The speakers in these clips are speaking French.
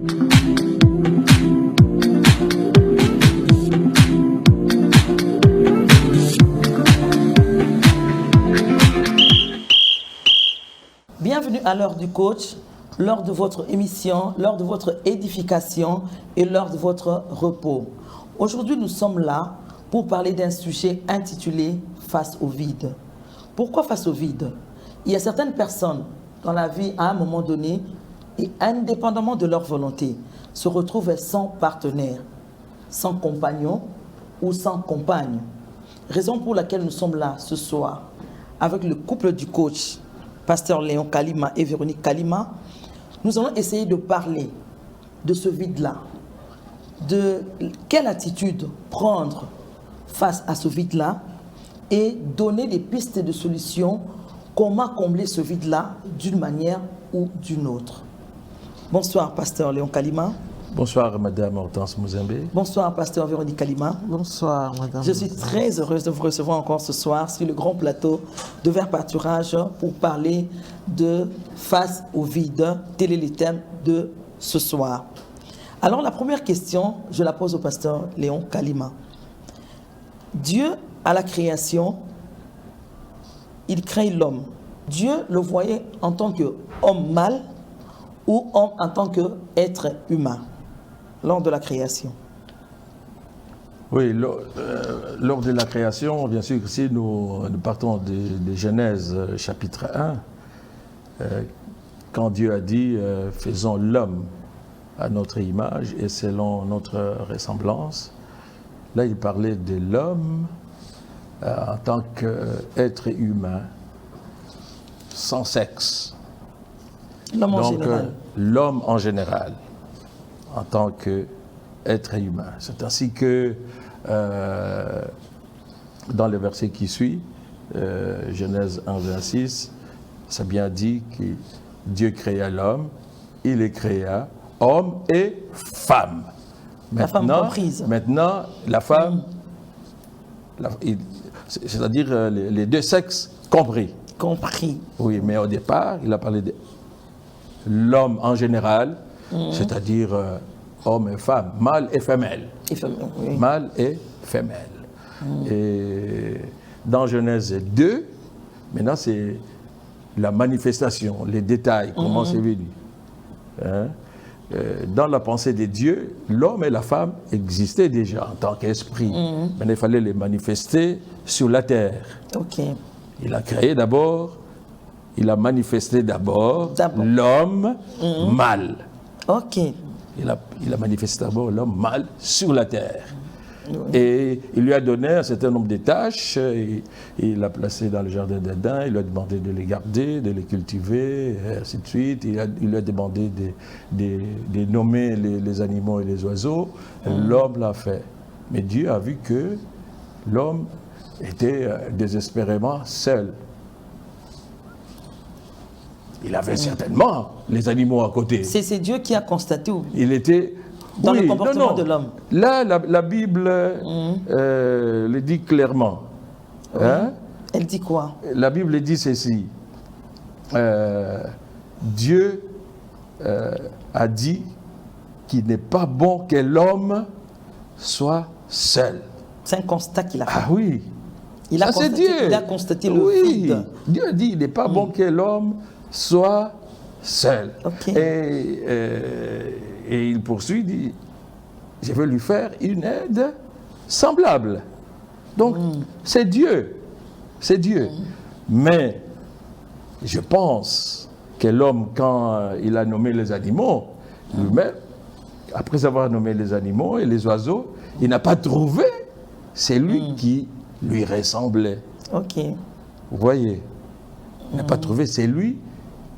Bienvenue à l'heure du coach, lors de votre émission, lors de votre édification et lors de votre repos. Aujourd'hui, nous sommes là pour parler d'un sujet intitulé « Face au vide ». Pourquoi face au vide? Il y a certaines personnes dans la vie, à un moment donné, et indépendamment de leur volonté, se retrouvent sans partenaire, sans compagnon ou sans compagne. Raison pour laquelle nous sommes là ce soir avec le couple du coach, Pasteur Léon Kalima et Véronique Kalima. Nous allons essayer de parler de ce vide-là, de quelle attitude prendre face à ce vide-là et donner des pistes de solutions, comment combler ce vide-là d'une manière ou d'une autre. Bonsoir, Pasteur Léon Kalima. Bonsoir, Madame Hortense Mouzembe. Bonsoir, Pasteur Véronique Kalima. Bonsoir, Madame. Je suis très heureuse de vous recevoir encore ce soir sur le grand plateau de Vert Pâturage pour parler de Face au vide. Tel est le thème de ce soir. Alors, la première question, je la pose au Pasteur Léon Kalima. Dieu, à la création, il crée l'homme. Dieu le voyait en tant qu'homme mâle ou homme en tant qu'être humain lors de la création? Oui, lors de la création, bien sûr, si nous partons de Genèse chapitre 1, quand Dieu a dit « faisons l'homme à notre image et selon notre ressemblance », là il parlait de l'homme en tant qu'être humain, sans sexe. L'homme en général. L'homme en général, en tant qu'être humain. C'est ainsi que dans le verset qui suit, Genèse 1, 26, c'est bien dit que Dieu créa l'homme, il les créa, homme et femme. La femme comprise. Maintenant, la femme, c'est-à-dire les deux sexes compris. Compris. Oui, mais au départ, il a parlé de l'homme en général, c'est-à-dire homme et femme, mâle et femelle. Oui. Mâle et femelle. Et dans Genèse 2, maintenant c'est la manifestation, les détails, comment c'est venu. Hein? Dans la pensée de Dieu, l'homme et la femme existaient déjà en tant qu'esprit. Mais il fallait les manifester sur la terre. Ok. Il a créé d'abord, il a manifesté d'abord l'homme mâle. Ok. Il a manifesté d'abord l'homme mâle sur la terre. Oui. Et il lui a donné un certain nombre de tâches. Il l'a placé dans le jardin d'Éden. Il lui a demandé de les garder, de les cultiver, et ainsi de suite. Il lui a demandé de nommer les animaux et les oiseaux. L'homme l'a fait. Mais Dieu a vu que l'homme était désespérément seul. Il avait certainement les animaux à côté. C'est Dieu qui a constaté. Il était dans le comportement de l'homme. Là, la Bible le dit clairement. Oui. Hein? Elle dit quoi? La Bible dit ceci. Dieu a dit qu'il n'est pas bon que l'homme soit seul. C'est un constat qu'il a fait. Ah oui. Il a constaté le vide. Dieu a dit qu'il n'est pas bon que l'homme soit seul. Okay. Et il poursuit, dit, je vais lui faire une aide semblable. Donc, c'est Dieu. C'est Dieu. Mais je pense que l'homme, quand il a nommé les animaux, lui-même, après avoir nommé les animaux et les oiseaux, il n'a pas trouvé celui qui lui ressemblait. Ok. Vous voyez, il n'a pas trouvé celui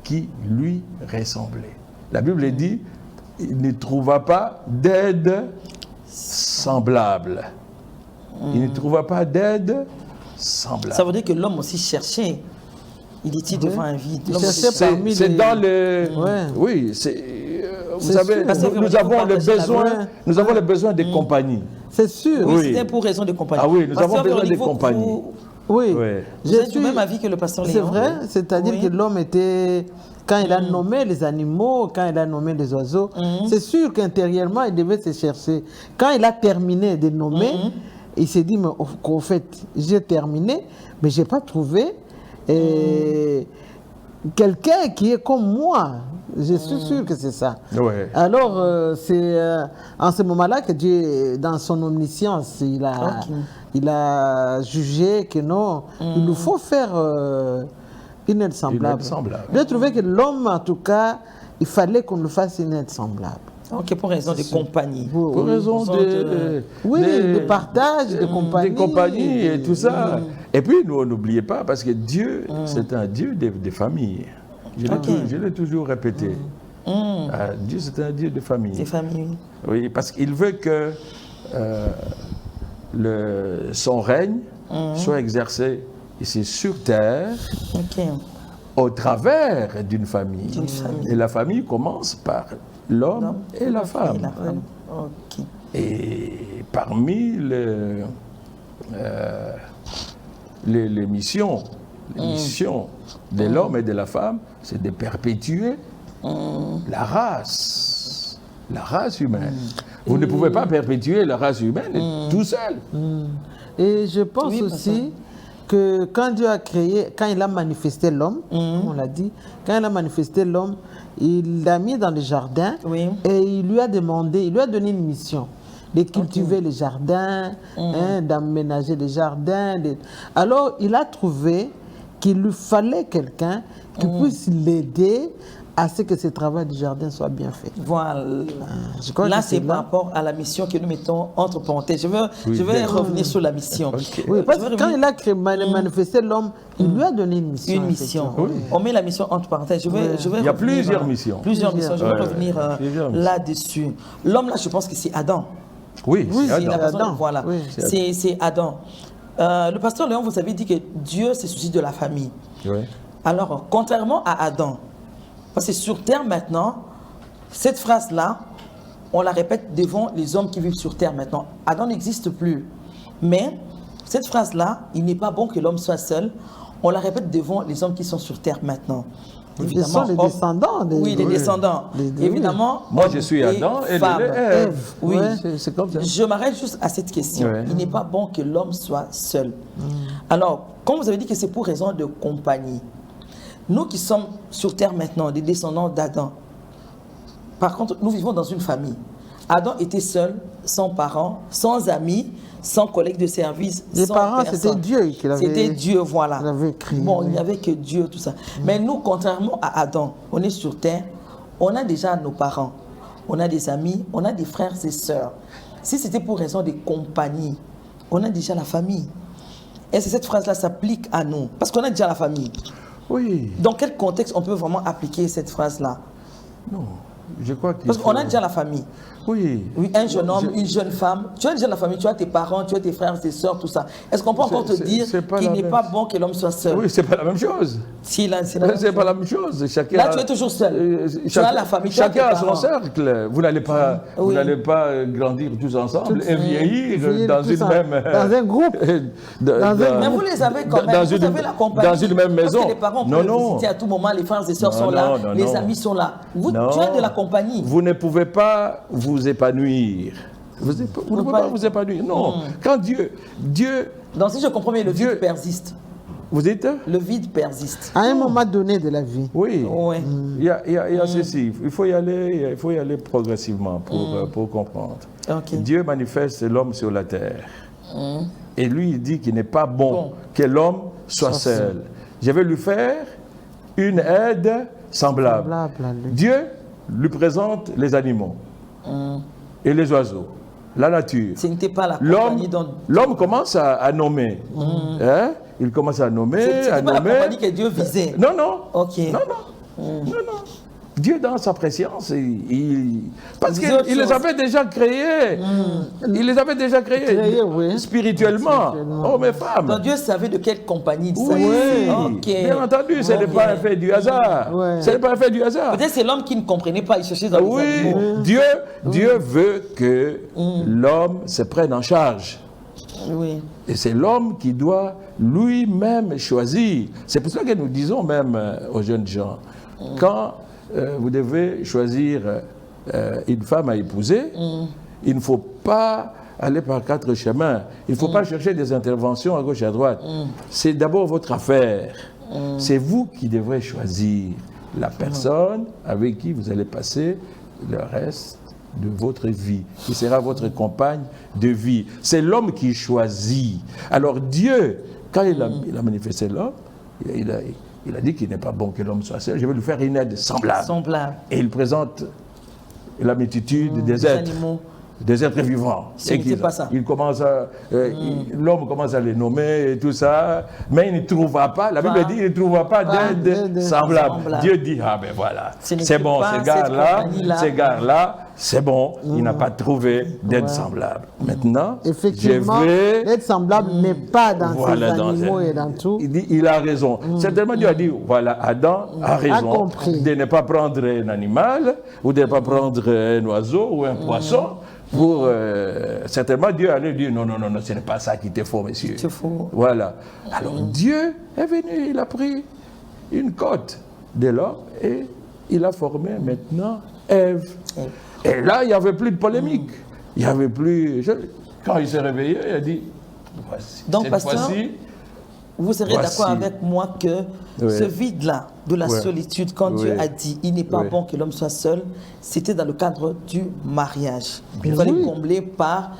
qui lui ressemblait. La Bible dit, il ne trouva pas d'aide semblable. Il ne trouva pas d'aide semblable. Ça veut dire que l'homme aussi cherchait. Il était devant un vide. C'est dans le... Oui, vous savez, nous avons le besoin de compagnie. C'est sûr. Oui, c'était pour raison de compagnie. Ah oui, nous avons besoin de compagnie. Oui. Oui. Vous êtes du même avis que le pasteur Léon? C'est vrai, c'est-à-dire Oui. que l'homme était, quand il a nommé les animaux, quand il a nommé les oiseaux, c'est sûr qu'intérieurement, il devait se chercher. Quand il a terminé de nommer, il s'est dit, mais au fait, j'ai terminé, mais je n'ai pas trouvé quelqu'un qui est comme moi. Je suis sûr que c'est ça. Ouais. Alors, c'est en ce moment-là que Dieu, dans son omniscience, il a jugé que non, il nous faut faire une aide semblable. J'ai trouvé que l'homme, en tout cas, il fallait qu'on nous fasse une aide semblable. Ok, pour raison de compagnie. Pour raison de partage, de compagnie. Des compagnies et tout ça. Et puis, nous, n'oubliez pas, parce que Dieu, c'est un Dieu des familles. Je l'ai toujours répété. Dieu, c'est un Dieu de famille. Des familles. Oui, parce qu'il veut que son règne soit exercé ici sur terre au travers d'une famille. Et la famille commence par l'homme et la femme. Et parmi les missions de l'homme et de la femme, c'est de perpétuer la race humaine. Vous ne pouvez pas perpétuer la race humaine tout seul. Et je pense aussi que quand Dieu a créé, quand il a manifesté l'homme, comme on l'a dit, quand il a manifesté l'homme, il l'a mis dans le jardin et il lui a demandé, il lui a donné une mission de cultiver les jardins, d'aménager les jardins. Alors, il a trouvé qu'il lui fallait quelqu'un qui puisse l'aider à ce que ce travail du jardin soit bien fait. Voilà. Là, c'est par rapport à la mission que nous mettons entre parenthèses. Je vais revenir sur la mission. Oui, parce que quand il a manifesté l'homme, il lui a donné une mission. Une mission. On met la mission entre parenthèses. Il y a plusieurs missions. Plusieurs missions. Je vais revenir là-dessus. L'homme, là, je pense que c'est Adam. Oui, c'est Adam. Voilà. C'est Adam. Le pasteur Léon, vous avez dit que Dieu se soucie de la famille. Oui. Alors, contrairement à Adam, parce que sur terre maintenant, cette phrase-là, on la répète devant les hommes qui vivent sur terre maintenant. Adam n'existe plus. Mais cette phrase-là, il n'est pas bon que l'homme soit seul. On la répète devant les hommes qui sont sur terre maintenant. Évidemment, les descendants. Oui, les descendants. Évidemment. Moi, je suis Adam et Ève. Oui, c'est comme ça. Je m'arrête juste à cette question. Il n'est pas bon que l'homme soit seul. Alors, comme vous avez dit que c'est pour raison de compagnie, nous qui sommes sur terre maintenant, des descendants d'Adam, par contre, nous vivons dans une famille. Adam était seul, sans parents, sans amis, sans collègues de service. Les parents, c'était Dieu qui l'avait créé. C'était Dieu, voilà. Bon, oui. il n'y avait que Dieu, tout ça. Mais nous, contrairement à Adam, on est sur terre, on a déjà nos parents, on a des amis, on a des frères et sœurs. Si c'était pour raison de compagnie, on a déjà la famille. Et cette phrase-là s'applique à nous, parce qu'on a déjà la famille. Oui. Dans quel contexte on peut vraiment appliquer cette phrase-là? Non, je crois qu'il Parce qu'on a déjà la famille. Oui. Oui, un jeune homme, une jeune femme. Tu as déjà la famille, tu as tes parents, tu as tes frères, tes soeurs, tout ça. Est-ce qu'on peut encore te dire qu'il n'est pas bon que l'homme soit seul? Oui, c'est pas la même chose. C'est pas la même chose. Chacun là, tu es toujours seul. Tu as la famille, chacun a son cercle. Vous n'allez pas, grandir tous ensemble et vieillir dans une même... Dans un groupe. Mais vous les avez quand même. Vous avez la compagnie. Dans une même maison. Parce que les parents peuvent visiter à tout moment, les frères et sœurs sont là, les amis sont là. Tu as de la compagnie. Vous ne pouvez pas vous épanouir. Vous ne pouvez pas vous épanouir. Non. Quand Dieu... Donc si je comprends bien, le vide persiste. Vous dites? Le vide persiste. À un moment donné de la vie. Oui. Il y a ceci. Il faut y aller progressivement pour comprendre. Dieu manifeste l'homme sur la terre. Et lui, il dit qu'il n'est pas bon que l'homme soit seul. Je vais lui faire une aide semblable. Dieu lui présente les animaux et les oiseaux, la nature. Ce n'était pas la compagnie dont... L'homme commence à nommer. Hein? Il commence à nommer, à nommer. C'est pas la compagnie que Dieu visait. Non, non. Ok. Non. Dieu, dans sa préscience, parce qu'il les avait déjà créés. Il les avait déjà créés spirituellement. Oh, mes femmes. Donc Dieu savait de quelle compagnie il s'agit. Bien entendu, ce n'est pas un fait du hasard. Ce n'est pas un fait du hasard. Peut-être c'est l'homme qui ne comprenait pas, il cherchait dans les animaux. Dieu veut que l'homme se prenne en charge Oui. Et c'est l'homme qui doit lui-même choisir. C'est pour ça que nous disons même aux jeunes gens, quand vous devez choisir une femme à épouser, il ne faut pas aller par 4 chemins. Il ne faut pas chercher des interventions à gauche et à droite. C'est d'abord votre affaire. C'est vous qui devrez choisir la personne avec qui vous allez passer le reste de votre vie, qui sera votre compagne de vie. C'est l'homme qui choisit. Alors Dieu, quand il a manifesté l'homme, il a dit qu'il n'est pas bon que l'homme soit seul. Je vais lui faire une aide semblable. Et il présente la multitude des êtres. Animaux. Des êtres vivants. Il commence l'homme commence à les nommer et tout ça, mais il ne trouvera pas, la Bible dit, il ne trouvera pas d'aide semblable. Dieu dit, ah ben voilà, c'est bon, ces gars-là, c'est bon, il n'a pas trouvé d'aide semblable. Maintenant, effectivement, l'aide semblable n'est pas dans ces animaux et dans tout. Il dit, il a raison. Certainement, Dieu a dit, voilà, Adam a raison de ne pas prendre un animal, ou de ne pas prendre un oiseau ou un poisson. Pour certainement Dieu allait dire non, ce n'est pas ça qui te faut, monsieur. C'est faux. Voilà. Alors Dieu est venu, il a pris une côte de l'homme et il a formé maintenant Ève. Et là, il n'y avait plus de polémique. Il n'y avait plus. Quand il s'est réveillé, il a dit voici. Donc, pasteur, vous serez d'accord avec moi que ce vide-là de la solitude, quand Dieu a dit il n'est pas bon que l'homme soit seul, c'était dans le cadre du mariage. Il fallait combler par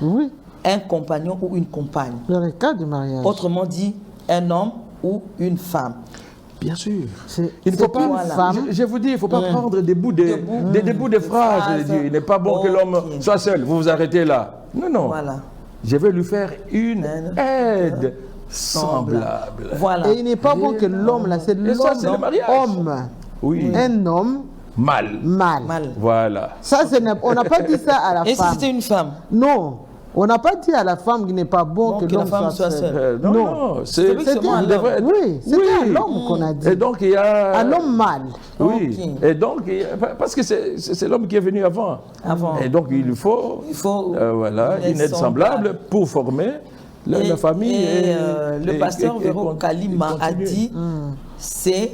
un compagnon ou une compagne. Dans le cadre du mariage. Autrement dit, un homme ou une femme. Bien sûr. Il ne faut pas, je vous dis, il ne faut pas prendre des bouts de phrases. Il n'est pas bon que l'homme soit seul. Vous vous arrêtez là. Non. Voilà. Je vais lui faire une aide semblable. Voilà. Et il n'est pas bon que l'homme, là, c'est l'homme, homme. Oui. Un homme. Mal. Voilà. Ça, on n'a pas dit ça à la femme. Et si c'était une femme? Non. On n'a pas dit à la femme qu'il n'est pas bon que l'homme soit seul. Non, c'est à l'homme qu'on a dit. Et donc il y a un homme mâle. Oui. Okay. Et donc parce que c'est l'homme qui est venu avant. Et donc il faut une aide semblable pour former la famille. Et le pasteur Véro Kalima a dit c'est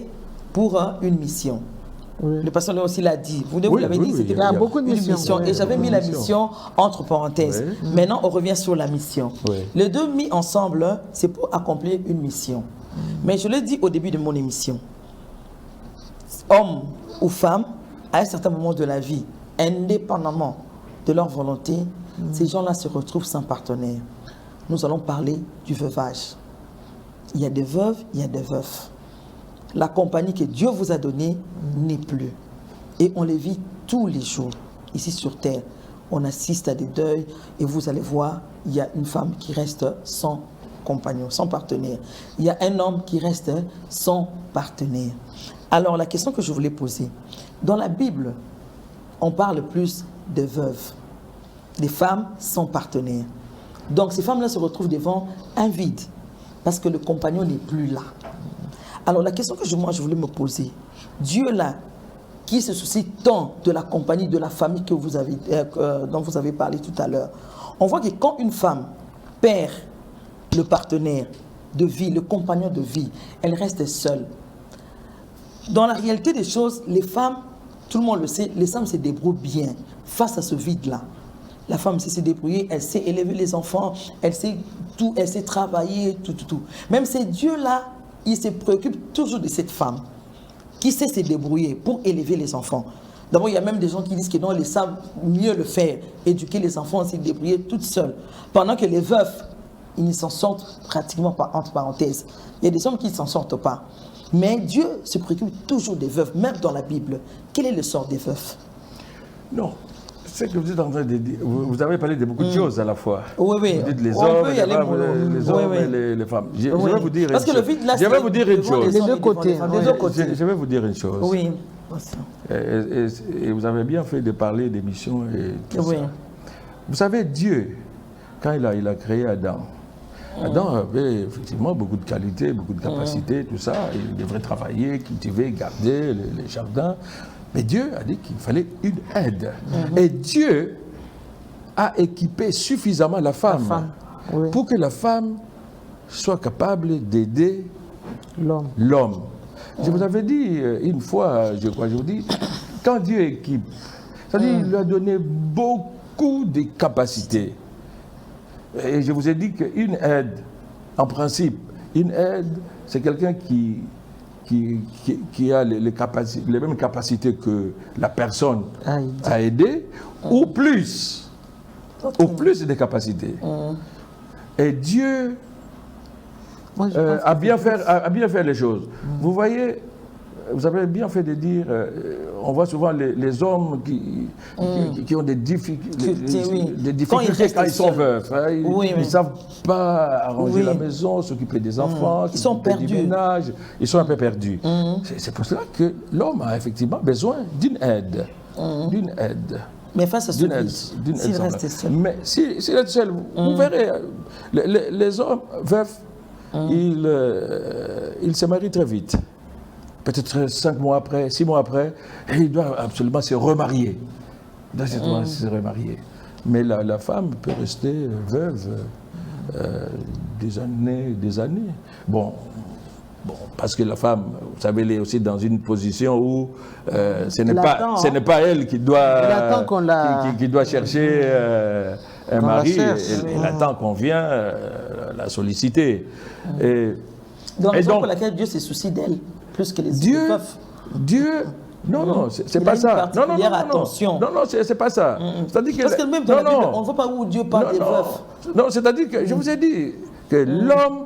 pour une mission. Oui. Le pasteur aussi l'a dit. Vous l'avez dit, c'était beaucoup de missions. Et j'avais mis la mission entre parenthèses. Maintenant, on revient sur la mission. Les deux mis ensemble, c'est pour accomplir une mission. Mais je l'ai dit au début de mon émission. Homme ou femme, à un certain moment de la vie, indépendamment de leur volonté, ces gens-là se retrouvent sans partenaire. Nous allons parler du veuvage. Il y a des veuves, il y a des veufs. La compagnie que Dieu vous a donnée n'est plus. Et on les vit tous les jours, ici sur terre. On assiste à des deuils et vous allez voir, il y a une femme qui reste sans compagnon, sans partenaire. Il y a un homme qui reste sans partenaire. Alors la question que je voulais poser, dans la Bible, on parle plus de veuves, des femmes sans partenaire. Donc ces femmes-là se retrouvent devant un vide, parce que le compagnon n'est plus là. Alors la question que je voulais me poser, Dieu là, qui se soucie tant de la compagnie, de la famille que dont vous avez parlé tout à l'heure, on voit que quand une femme perd le partenaire de vie, le compagnon de vie, elle reste seule. Dans la réalité des choses, les femmes, tout le monde le sait, les femmes se débrouillent bien face à ce vide-là. La femme sait se débrouiller, elle sait élever les enfants, elle sait tout, elle sait travailler, tout. Même c'est Dieu là, il se préoccupe toujours de cette femme qui sait se débrouiller pour élever les enfants. D'abord, il y a même des gens qui disent que non, les savent mieux le faire, éduquer les enfants, se débrouiller toutes seules. Pendant que les veufs, ils ne s'en sortent pratiquement pas, entre parenthèses. Il y a des hommes qui ne s'en sortent pas. Mais Dieu se préoccupe toujours des veufs, même dans la Bible. Quel est le sort des veufs? Non. C'est que vous êtes en train de dire, vous avez parlé de beaucoup de choses à la fois. Oui. Vous dites les hommes, et les femmes. Je vais vous dire Parce que le vide là, je vais vous dire une chose. Les deux côtés. Je vais vous dire une chose. Oui. Et vous avez bien fait de parler des missions et tout ça. Vous savez, Dieu, quand il a créé Adam, Adam avait effectivement beaucoup de qualités, beaucoup de capacités, tout ça. Il devrait travailler, cultiver, garder les jardins. Mais Dieu a dit qu'il fallait une aide. Et Dieu a équipé suffisamment la femme pour que la femme soit capable d'aider l'homme. Je vous avais dit une fois, je crois, je vous dis, quand Dieu équipe, c'est-à-dire il lui a donné beaucoup de capacités. Et je vous ai dit qu'une aide, en principe, une aide, c'est quelqu'un qui a les mêmes capacités que la personne à aider, ou plus de capacités. Et Dieu a bien fait les choses. Vous voyez, vous avez bien fait de dire, on voit souvent les hommes qui ont des difficultés quand ils sont veufs. Hein, ils ne savent pas arranger la maison, s'occuper des enfants, ils sont perdus. Du ménage, ils sont un peu perdus. C'est pour cela que l'homme a effectivement besoin d'une aide. D'une aide. Mais face à ce s'il reste seul. Mais s'il est seul, vous verrez, les hommes veufs, ils se marient très vite. Peut-être 5 mois après, 6 mois après, et il doit absolument se remarier. Il doit se remarier. Mais la femme peut rester veuve des années. Bon, parce que la femme, vous savez, elle est aussi dans une position où ce n'est pas elle qui doit chercher un mari. Elle attend qu'on vienne la solliciter. Donc, raison pour laquelle Dieu se soucie d'elle, plus que les autres. Dieu, non, c'est pas ça. Non, c'est pas ça. Parce que même dans la Bible, on ne voit pas où Dieu parle des veufs. Non, c'est-à-dire que je vous ai dit que l'homme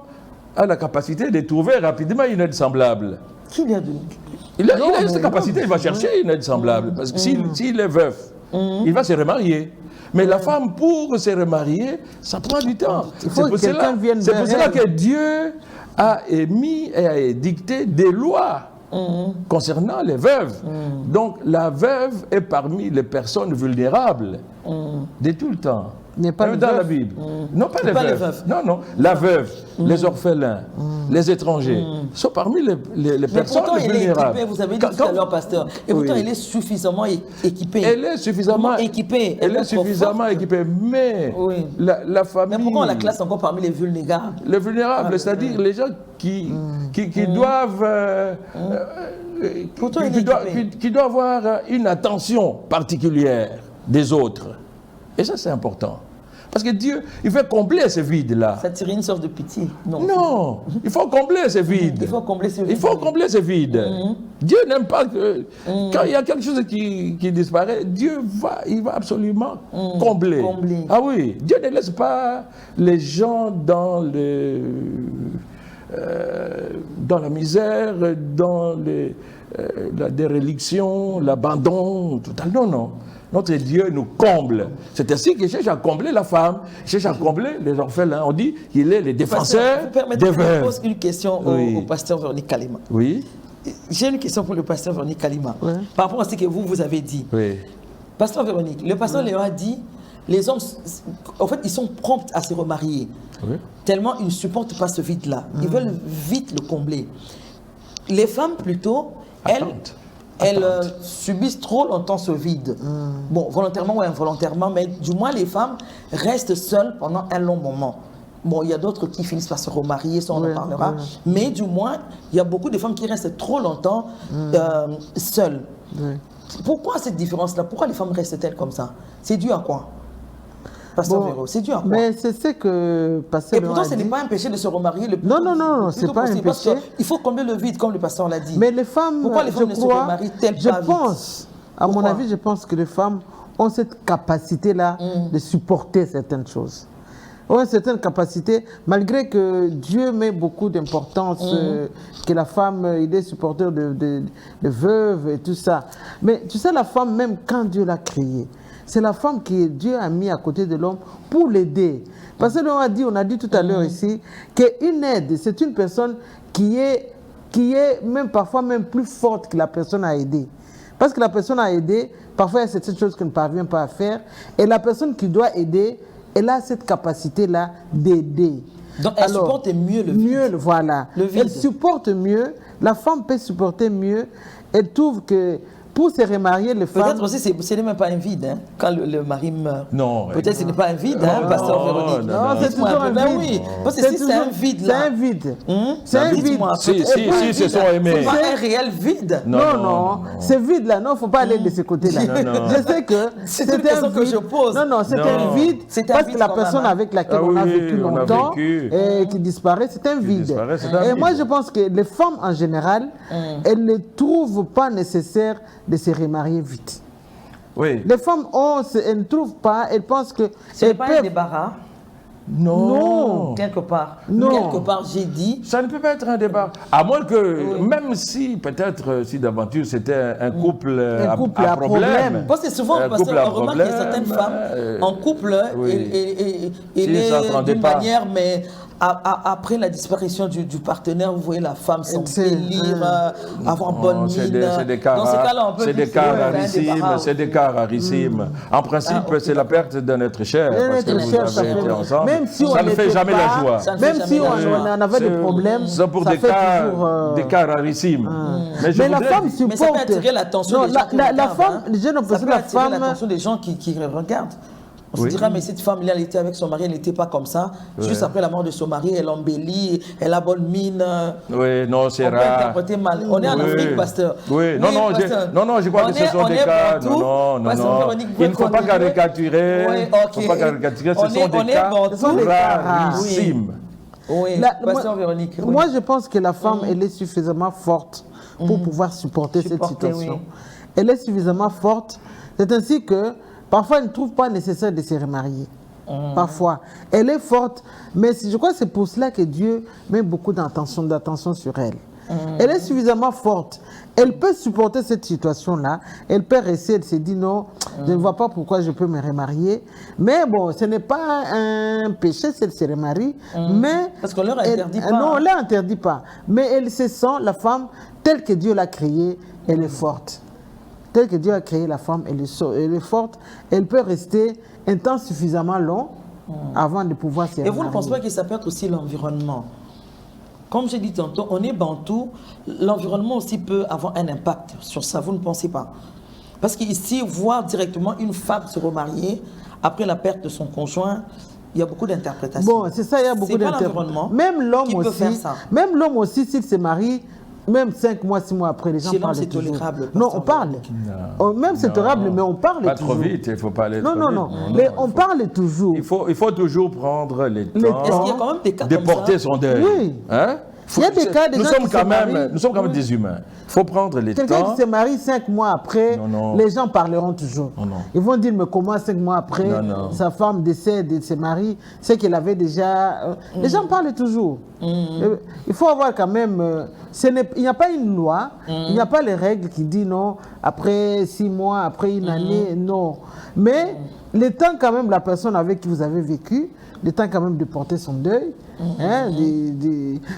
a la capacité de trouver rapidement une aide semblable. Qui vient de Il a cette capacité, il va chercher une aide semblable. Parce que s'il est veuf, il va se remarier. Mais la femme, pour se remarier, ça prend du temps. C'est pour cela que Dieu a émis et a édicté des lois concernant les veuves. Donc la veuve est parmi les personnes vulnérables de tout le temps. Même dans la Bible. Non, pas les veuves. Non, la veuve, les orphelins, les étrangers sont parmi les personnes vulnérables. Vous avez dit tout à l'heure, pasteur. Et pourtant, elle est suffisamment équipée. Elle est suffisamment équipée. Mais la famille... Mais pourquoi on la classe encore parmi les vulnérables? Les vulnérables, c'est-à-dire les gens qui doivent... qui doivent avoir une attention particulière des autres. Et ça, c'est important. Parce que Dieu, il veut combler ce vide-là. Ça tire une sorte de pitié. Non, il faut combler ce vide. Il faut combler ce vide. Il faut combler ce vide. Dieu n'aime pas que... Quand il y a quelque chose qui disparaît, Dieu il va absolument combler. Ah oui, Dieu ne laisse pas les gens dans la misère, dans la déréliction, l'abandon total. Non. Notre Dieu nous comble. C'est ainsi qu'il cherche à combler la femme, il cherche à combler les orphelins. On dit qu'il est le défenseur des veuves. Je pose une question au pasteur Véronique Kalima. Oui. J'ai une question pour le pasteur Véronique Kalima. Oui. Par rapport à ce que vous avez dit. Oui. Pasteur Véronique, le pasteur Léon a dit, les hommes, en fait, ils sont prompts à se remarier. Oui. Tellement ils ne supportent pas ce vide-là. Ils veulent vite le combler. Les femmes, plutôt, elles subissent trop longtemps ce vide. Bon, volontairement ou involontairement, mais du moins les femmes restent seules pendant un long moment. Bon, il y a d'autres qui finissent par se remarier, ça on en parlera. Mais du moins, il y a beaucoup de femmes qui restent trop longtemps seules. Pourquoi cette différence-là? Pourquoi les femmes restent-elles comme ça? C'est dû à quoi? Pasteur Véro, c'est dû à quoi? Mais c'est ce que Pasteur Véro a dit. Et pourtant, ce n'est pas un péché de se remarier le plus Non, c'est pas un péché. Il faut combler le vide, comme le pasteur l'a dit. Mais les femmes, pourquoi les femmes ne se remarient-elles pas vite? À mon avis, je pense que les femmes ont cette capacité-là de supporter certaines choses. Ont une certaine capacité, malgré que Dieu met beaucoup d'importance, que la femme, il est supporteur de veuves et tout ça. Mais tu sais, la femme, même quand Dieu l'a créée, c'est la femme que Dieu a mis à côté de l'homme pour l'aider. Parce que on a dit tout à l'heure ici qu'une aide, c'est une personne qui est même parfois même plus forte que la personne à aider. Parce que la personne à aider, parfois il y a cette chose qu'elle ne parvient pas à faire. Et la personne qui doit aider, elle a cette capacité-là d'aider. Donc elle supporte mieux le vide. Voilà. Le vide. Elle supporte mieux, la femme peut supporter mieux. Elle trouve que pour se remarier, les femmes... Peut-être aussi, ce n'est même pas un vide, hein, quand le mari meurt. Non. Peut-être ce n'est pas un vide, hein, pasteur Véronique. Non, c'est toujours un vide. Oui, parce que si c'est un vide, là... C'est un vide. C'est un vide. Si, se sont aimés. C'est pas un réel vide. Non. Ce vide-là, non, il ne faut pas aller de ce côté-là. Je sais que c'est une question que je pose. Non, c'est un vide parce que la personne avec laquelle on a vécu longtemps et qui disparaît, c'est un vide. Et moi, je pense que les femmes, en général, elles ne trouvent pas nécessaire de se remarier vite. Oui. Les femmes, elles ne trouvent pas, elles pensent que... Ce n'est pas un débarras. Non. Quelque part. Non. Quelque part, j'ai dit... Ça ne peut pas être un débat. À moins que, même si, peut-être, si d'aventure, c'était un couple, à problème. Parce que souvent, on remarque qu'il y a certaines femmes en couple, et d'une manière, mais... Après la disparition du partenaire, vous voyez la femme s'embellir, avoir bonne mine. Dans ce cas-là, on peut c'est des cas rarissimes. En principe, c'est la perte d'un être cher. Parce que vous avez été ensemble. Ça ne fait jamais la joie. Même si on en avait des problèmes, c'est pour des cas rarissimes. Mais la femme supporte. Mais ça peut attirer l'attention des gens qui regardent. Ça peut attirer l'attention des gens qui regardent. On se dira, mais cette femme-là, elle était avec son mari, elle n'était pas comme ça. Juste après la mort de son mari, elle embellit, elle a bonne mine. Oui, non, c'est rare. On peut interpréter mal. On est en Afrique, pasteur. Oui, non, je crois que ce sont des cas. Non. Il ne faut pas caricaturer. Il ne faut pas caricaturer. Ce sont des cas rarissimes. Oui, pasteur Véronique. Moi, je pense que la femme, elle est suffisamment forte pour pouvoir supporter cette situation. Elle est suffisamment forte. C'est ainsi que parfois, elle ne trouve pas nécessaire de se remarier. Parfois. Elle est forte, mais je crois que c'est pour cela que Dieu met beaucoup d'attention sur elle. Elle est suffisamment forte. Elle peut supporter cette situation-là. Elle peut rester, elle se dit non, je ne vois pas pourquoi je peux me remarier. Mais bon, ce n'est pas un péché si elle se remarie. Mais parce qu'on ne leur interdit pas. Non, on ne leur interdit pas. Mais elle se sent, la femme, telle que Dieu l'a créée, elle est forte. Telle que Dieu a créé la femme, elle est forte, elle peut rester un temps suffisamment long avant de pouvoir se remarier. Et vous ne pensez pas que ça peut être aussi l'environnement? Comme j'ai dit tantôt, on est bantou, l'environnement aussi peut avoir un impact sur ça, vous ne pensez pas? Parce qu'ici, voir directement une femme se remarier après la perte de son conjoint, il y a beaucoup d'interprétations. Bon, c'est ça, il y a beaucoup d'interprétations. Même l'homme aussi, s'il se marie, même 5 mois, 6 mois après, les gens parlent toujours. C'est tolérable. Non, on parle. Même c'est tolérable, mais on parle toujours. Pas trop vite, il ne faut pas aller trop vite. Non. Mais on parle toujours. Il faut toujours prendre le temps. Est-ce qu'il y a quand même des cas de porter son deuil? Oui. Il y a des cas, nous sommes quand même des humains. Il faut prendre le temps. Quelqu'un qui se marie 5 mois après, les gens parleront toujours. Ils vont dire, mais comment 5 mois après, sa femme décède et se marie, c'est qu'elle avait déjà... Les gens parlent toujours. Il faut avoir quand même... il n'y a pas une loi, il n'y a pas les règles qui disent non, après 6 mois, après une année, non. Mais le temps quand même, la personne avec qui vous avez vécu, le temps quand même de porter son deuil.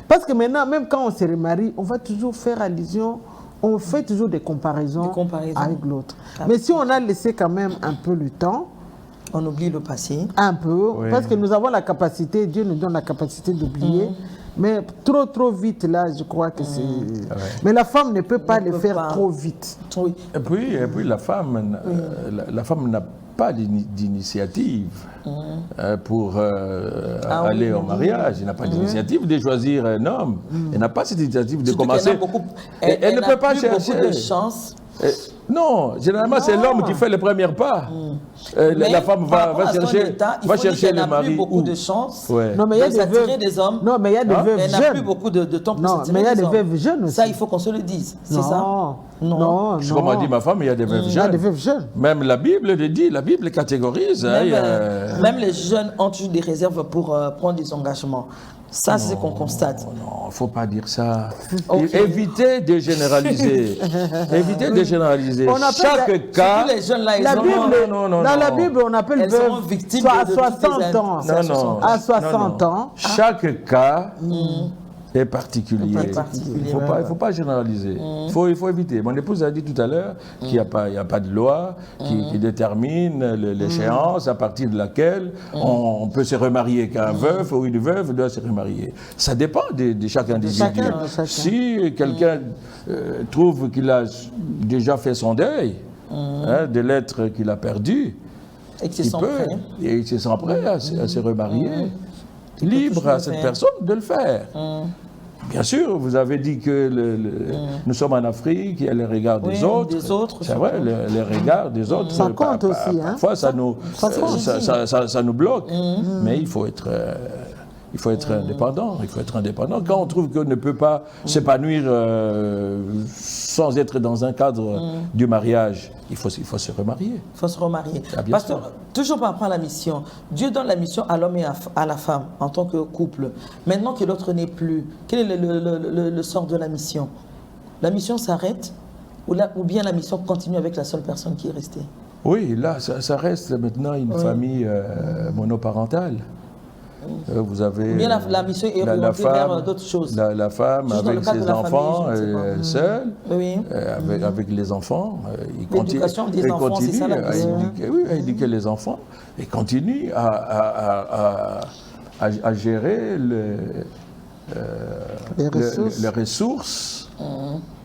Parce que maintenant, même quand on se remarie, on va toujours faire allusion, on fait toujours des comparaisons avec l'autre. Mais si on a laissé quand même un peu le temps, on oublie le passé. Un peu, parce que nous avons la capacité, Dieu nous donne la capacité d'oublier. Mais trop vite, là, je crois que c'est... Mais la femme ne peut pas le faire trop vite. Et puis la femme n'a pas d'initiative pour aller au mariage. Elle n'a pas d'initiative de choisir un homme. Elle n'a pas cette initiative de commencer. Elle ne peut pas chercher. Beaucoup de chance. Non, généralement, c'est l'homme qui fait le premier pas. La femme va chercher le mari. Il beaucoup de chance non, mais il y a des veuves des hommes. Non, mais il y a des veuves jeunes. Elle n'a plus beaucoup de temps pour s'attirer des hommes. Mais il y a des veuves jeunes aussi. Ça, il faut qu'on se le dise. C'est ça? Non. Comme a dit ma femme, il y a des veuves jeunes. Il y a des veuves jeunes. Même la Bible le dit, la Bible catégorise. Même les jeunes ont toujours des réserves pour prendre des engagements. Ça, c'est ce qu'on constate. Non, il ne faut pas dire ça. Évitez de généraliser. Évitez de généraliser. Chaque cas... Les jeunes là, dans la Bible, on appelle veuve à 60 ans. Non. À 60 ans. Chaque cas est particulier. Il ne faut pas généraliser. Il faut éviter. Mon épouse a dit tout à l'heure qu'il n'y a pas de loi qui détermine l'échéance à partir de laquelle on peut se remarier, qu'un veuf ou une veuve doit se remarier. Ça dépend de chaque individu. Si quelqu'un trouve qu'il a déjà fait son deuil de l'être qu'il a perdu, et qu'il se sent prêt à se remarier, libre à cette personne de le faire. Bien sûr, vous avez dit que nous sommes en Afrique, il y a les regards des autres. C'est vrai, les regards des autres. Ça compte aussi. Parfois, ça nous bloque. Mais il faut être indépendant. Il faut être indépendant. Quand on trouve qu'on ne peut pas s'épanouir sans être dans un cadre du mariage, il faut se remarier. Il faut se remarier. Pasteur, toujours par rapport à la mission, Dieu donne la mission à l'homme et à la femme en tant que couple. Maintenant que l'autre n'est plus, quel est le sort de la mission? La mission s'arrête ou bien la mission continue avec la seule personne qui est restée? Oui, là, ça reste maintenant une famille monoparentale. Vous avez bien la mission est orientée vers d'autres choses. La femme avec ses enfants, seule, avec les enfants. L'éducation des enfants, c'est ça la mission. Oui, à éduquer les enfants et continue à gérer les ressources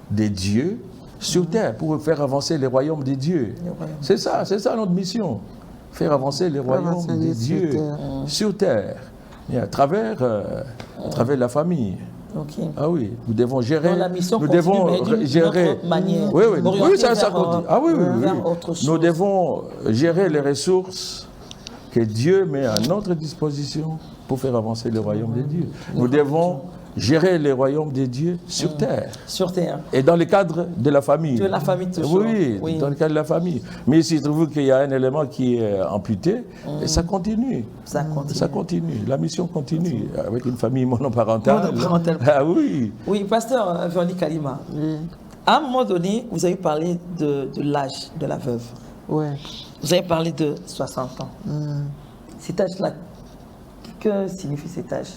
des dieux sur terre pour faire avancer les royaumes des dieux. C'est ça notre mission. Faire avancer les royaumes des dieux sur terre. Et à travers la famille. Okay. Ah oui, nous devons gérer. Donc la mission continue, gérer. Manière, oui, ça continue. Ah oui, oui. Nous devons gérer les ressources que Dieu met à notre disposition pour faire avancer le royaume des dieux. Nous devons gérer les royaumes des dieux sur terre. Sur terre. Et dans le cadre de la famille. De la famille toujours. Oui, dans le cadre de la famille. Mais s'il se trouve qu'il y a un élément qui est amputé, et ça continue. Ça continue. La mission continue avec une famille monoparentale. Ah oui. Oui, pasteur Véronique Kalima. À un moment donné, vous avez parlé de l'âge de la veuve. Oui. Vous avez parlé de 60 ans. Cet âge-là, que signifie cet âge?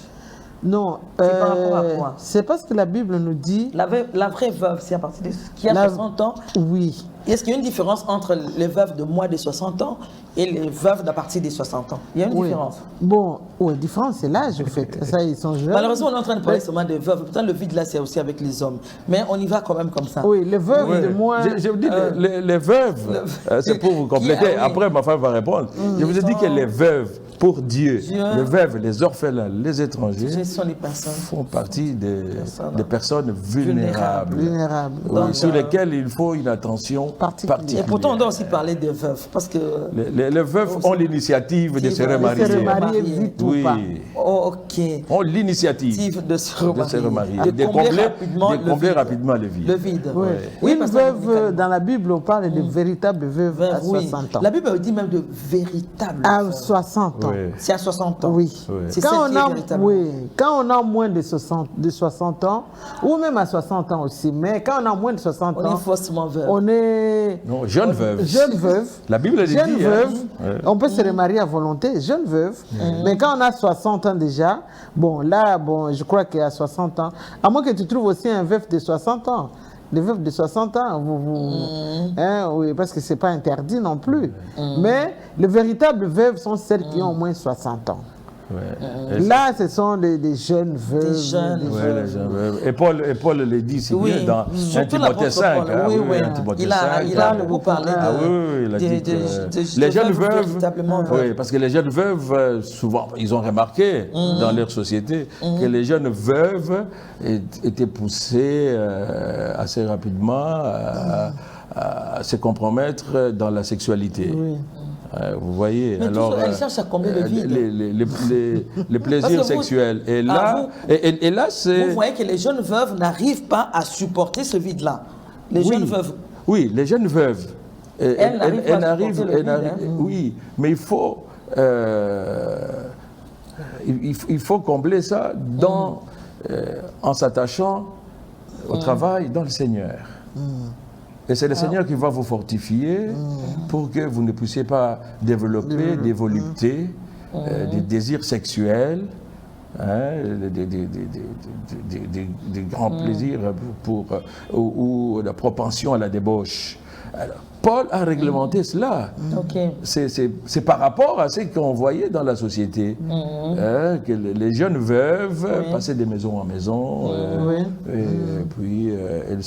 Non, c'est par rapport à quoi? C'est parce que la Bible nous dit... La vraie veuve, c'est à partir de qui a 60 ans? Oui. Est-ce qu'il y a une différence entre les veuves de moins de 60 ans et les veuves d'à partir des 60 ans? Il y a une différence? Bon, oui, différence, c'est l'âge, en fait. Ça, ils sont jeunes. Malheureusement, on est en train de parler seulement des veuves. Pourtant, le vide là, c'est aussi avec les hommes. Mais on y va quand même comme ça. Oui, les veuves de moins... Je vous dis, les veuves, c'est pour vous compléter. Après, ma femme va répondre. Je vous ai dit que les veuves, pour Dieu, les veuves, les orphelins, les étrangers, font partie des personnes vulnérables. Oui, sur lesquelles il faut une attention particulière. Et pourtant, on doit aussi parler des veuves. Parce que les veuves ont l'initiative de se remarier. De se remarier vite ou pas. Ok. Ont l'initiative de se remarier. De combler rapidement le vide. Le vide. Oui, une veuve, dans la Bible, on parle de véritables veuves à 60 ans. La Bible dit même de véritables à 60 ans. C'est à 60 ans. Oui. C'est ça qui est véritable. Quand on a moins de 60 ans, ou même à 60 ans aussi, mais quand on a moins de 60 ans, on est faussement veuve. On est... Non, jeune veuve. Jeune veuve. La Bible le dit. Jeune veuve. On peut se remarier à volonté, jeune veuve. Mais quand on a 60 ans déjà, je crois qu'à 60 ans, à moins que tu trouves aussi un veuf de 60 ans. Les veuves de 60 ans, oui, parce que ce n'est pas interdit non plus. Mais les véritables veuves sont celles qui ont au moins 60 ans. Là, ce sont des jeunes veuves. Des jeunes veuves. Et Paul le dit si bien dans 1 Timothée 5. Il a beaucoup parlé les jeunes veuves. Oui, parce que les jeunes veuves, souvent, ils ont remarqué dans leur société que les jeunes veuves étaient poussées assez rapidement à se compromettre dans la sexualité. Vous voyez, mais alors, elle cherche à combler le vide. Les plaisirs sexuels. Et là, c'est... Vous voyez que les jeunes veuves n'arrivent pas à supporter ce vide-là. Les jeunes veuves. Oui, les jeunes veuves. Elles n'arrivent pas à supporter le vide. Oui, mais il faut combler ça en s'attachant au travail dans le Seigneur. Et c'est le Seigneur qui va vous fortifier pour que vous ne puissiez pas développer des voluptés, des désirs sexuels des grands plaisirs ou la propension à la débauche. Alors, Paul a réglementé cela. C'est par rapport à ce qu'on voyait dans la société. Que les jeunes veuves passaient de maison en maison, et puis elle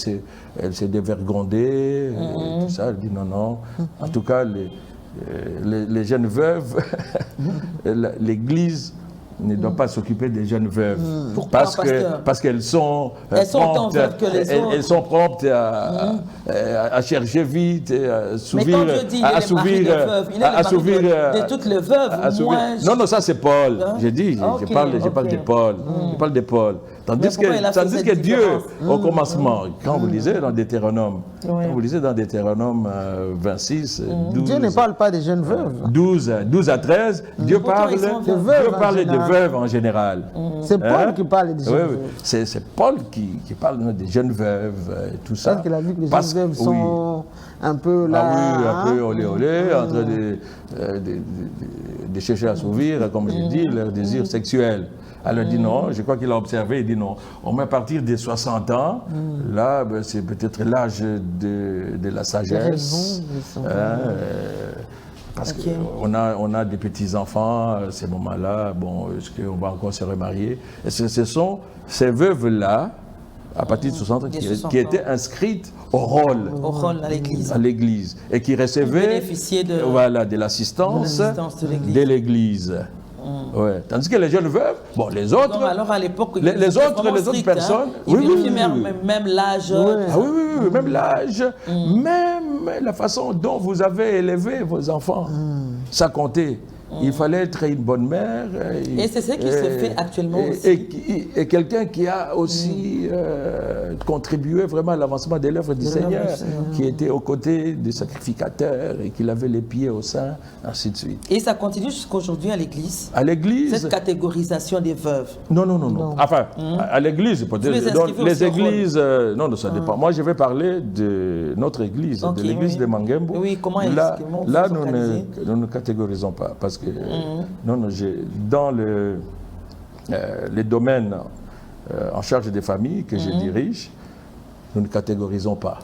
s'est dévergondée, et tout ça. Elle dit non. En tout cas, les jeunes veuves, l'Église ne doit pas s'occuper des jeunes veuves. Pourquoi, parce qu'elles sont promptes à chercher vite, à s'ouvrir. Mais quand je dis de toutes les veuves, non, ça c'est Paul. J'ai dit, je parle de Paul. Je parle de Paul. Tandis que Dieu, au commencement, quand vous lisez dans Deutéronome, 26, 12, Dieu ne parle pas des jeunes veuves. 12 à 13, Dieu parle de veuves en général. C'est Paul qui parle des jeunes veuves. C'est Paul qui parle des jeunes veuves, tout ça. Parce qu'il a vu que les jeunes veuves sont un peu là. Un peu olé, en train de chercher à s'ouvrir, comme je dis, leur désir sexuel. Elle a dit non, je crois qu'il a observé, il dit non. Au moins à partir des 60 ans, là, c'est peut-être l'âge de la sagesse. Parce qu'on a des petits-enfants à ces moments-là, est-ce qu'on va encore se remarier? Et ce sont ces veuves-là, à partir de 60 ans, qui étaient inscrites au rôle à l'Église et qui recevaient de l'assistance de l'Église. Tandis que les jeunes veuves, les autres. Donc, alors à l'époque, les autres personnes. Même l'âge. Même l'âge, même la façon dont vous avez élevé vos enfants. Ça comptait. Il fallait être une bonne mère. Et c'est ce qui se fait actuellement aussi. Et quelqu'un qui a aussi contribué vraiment à l'avancement de l'œuvre du Seigneur, qui était aux côtés des sacrificateurs et qui lavait les pieds au sein, ainsi de suite. Et ça continue jusqu'à aujourd'hui à l'Église? À l'Église. Cette catégorisation des veuves? Non. Enfin, à l'Église, peut-être. Les églises, ça dépend. Moi, je vais parler de notre Église, de l'Église de Mangembo. Oui, comment là, nous ne catégorisons pas. Parce que dans les domaines en charge des familles que je dirige, nous ne catégorisons pas.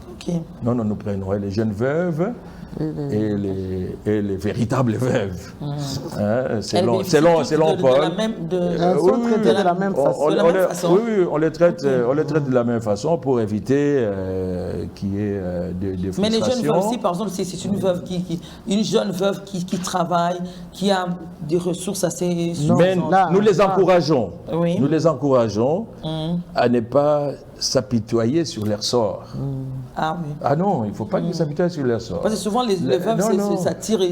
Non, nous prenons les jeunes veuves et les véritables veuves. Selon Paul. Elles sont traitées de la même façon. Oui, on les traite de la même façon pour éviter qu'il y ait des frustrations. Mais les jeunes veuves aussi, par exemple, si c'est une jeune veuve qui travaille, qui a des ressources assez... Mais nous les encourageons. Nous les encourageons à ne pas s'apitoyer sur leur sort. Ah oui. Ah non, il ne faut pas qu'ils s'apitoient sur leur sort. Parce que souvent les veuves, ça tire. Pour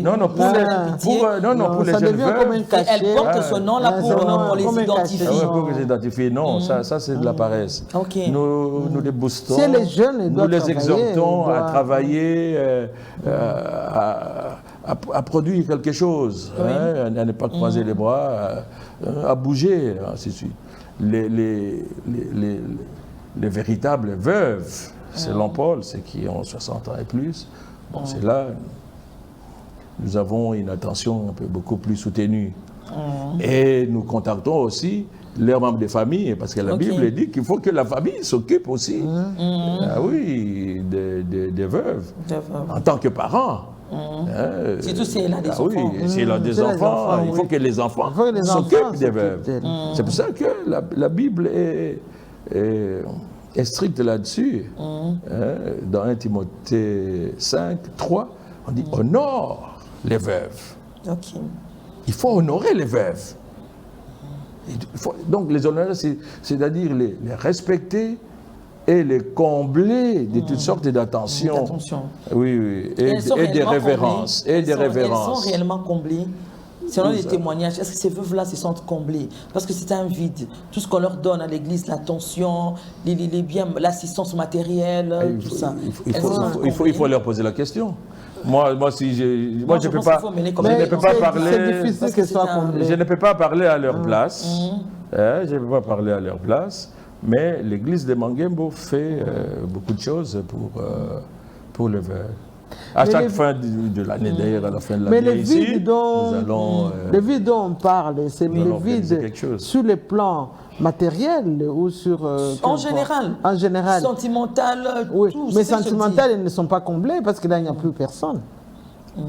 les jeunes veuves, elles portent ce nom-là pour les identifier. Pour les identifier, non, ça c'est de la paresse. Nous les boostons, nous les exhortons à travailler, à produire quelque chose, à ne pas croiser les bras, à bouger, ainsi de suite. Les véritables veuves, selon Paul, ceux qui ont 60 ans et plus, c'est là, nous avons une attention beaucoup plus soutenue. Et nous contactons aussi leurs membres de famille, parce que la Bible dit qu'il faut que la famille s'occupe aussi des veuves, en tant que parents. Surtout si elle a des enfants. Si elle a des enfants, il faut que les enfants s'occupent des veuves. C'est pour ça que la Bible est stricte là-dessus. Dans 1 Timothée 5, 3, on dit honore les veuves. Il faut honorer les veuves. Donc les honorer, c'est-à-dire les respecter et les combler de toutes sortes d'attentions. Oui, et des révérences. Elles sont réellement comblées. Selon les témoignages, est-ce que ces veuves-là se sentent comblées? Parce que c'est un vide. Tout ce qu'on leur donne à l'église, l'attention, les biens, l'assistance matérielle, tout ça. Il faut leur poser la question. Moi, je ne peux pas parler. C'est difficile que ce soit comblé. Je ne peux pas parler à leur place. Je ne peux pas parler à leur place. Mais l'église de Mangembo fait beaucoup de choses pour les veuves. À chaque fin de l'année, d'ailleurs, à la fin de l'année, mais ici, nous allons... le vide dont on parle, c'est le vide sur le plan matériel ou sur... en général. En général. Sentimental, oui. tout. Mais sentimental, ils ne sont pas comblés parce que là, il n'y a plus personne.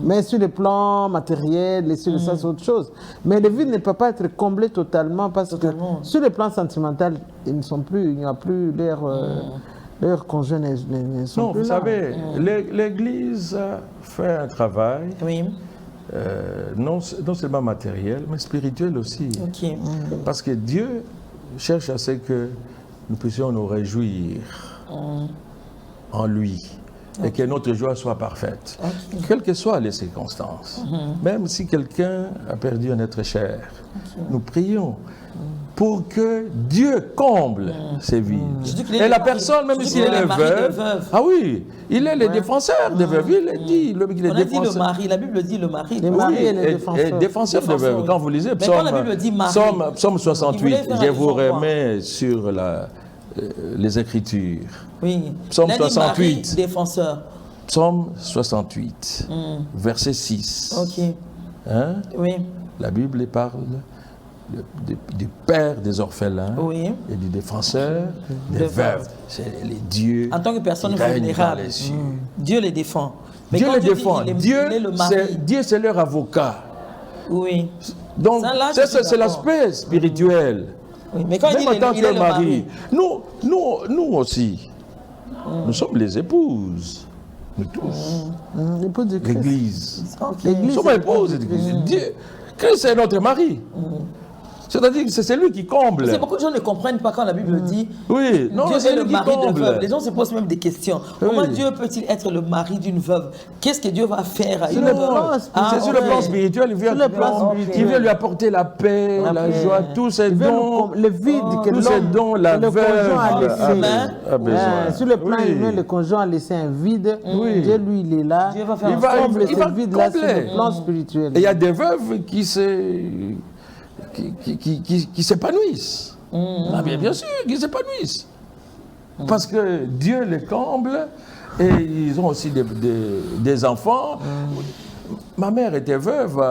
Mais sur le plan matériel et sur ça, c'est autre chose. Mais le vide ne peut pas être comblé totalement parce que sur le plan sentimental, ils ne sont plus, il n'y a plus leurs conjoints ne sont non, plus vous là. savez, l'Église fait un travail, non seulement matériel, mais spirituel aussi. Okay. Parce que Dieu cherche à ce que nous puissions nous réjouir en lui. Et que notre joie soit parfaite, quelles que soient les circonstances. Même si quelqu'un a perdu un être cher, nous prions pour que Dieu comble ces vides. Et la personne, même si elle est veuve, ah oui, il est le défenseur des veuves. Il est dit, on a dit le mari, la Bible dit le mari. Le mari est le défenseur des veuves. Quand vous lisez Psaume 68, je vous remets sur les Écritures. Oui. Psaume 68. Défenseur. Psaume 68, verset 6. Ok. Hein? Oui. La Bible parle du père des orphelins et du défenseur des veuves. C'est les dieux. En tant que personne vulnérable, Dieu les défend. Mais Dieu les défend. Dieu, c'est leur avocat. Oui. Donc, c'est l'aspect spirituel. Oui. Mais quand même en tant que mari, nous aussi, nous sommes les épouses. Nous tous. L'Église. Nous sommes épouses de Christ. Christ est notre mari. C'est-à-dire que c'est lui qui comble. Parce que beaucoup de gens ne comprennent pas quand la Bible dit oui, non, Dieu est le mari de veuve. Les gens se posent même des questions. Comment Dieu peut-il être le mari d'une veuve? Qu'est-ce que Dieu va faire à une veuve? C'est sur le plan spirituel, il vient lui apporter la paix, la joie, tous ces dons, le vide que le conjoint a laissé. Sur le plan humain, le conjoint a laissé un vide. Dieu, lui, il est là. Dieu va faire combler ce vide-là sur le plan spirituel. Et il y a des veuves qui s'épanouissent. Bien sûr, qui s'épanouissent. Parce que Dieu les comble et ils ont aussi des enfants. Ma mère était veuve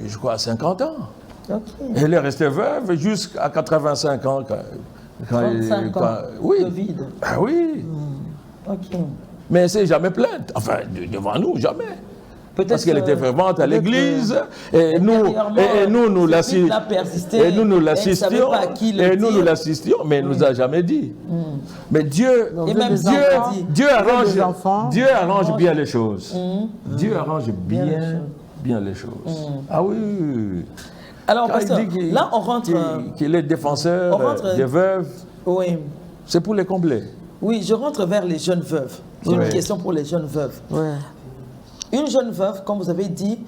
je crois, à 50 ans. Okay. Elle est restée veuve jusqu'à 85 ans. 35 ans de vide. Ah oui. Okay. Mais elle ne s'est jamais plainte. Enfin, devant nous, jamais. Parce qu'elle était fervente à l'église, et nous l'assistions, mais elle ne nous a jamais dit. Mais Dieu arrange bien les choses. Dieu arrange bien les choses. Ah oui. Alors, pasteur, là, on rentre... Qu'il est défenseur des veuves, c'est pour les combler. Oui, je rentre vers les jeunes veuves. J'ai une question pour les jeunes veuves. Une jeune veuve, comme vous avez dit,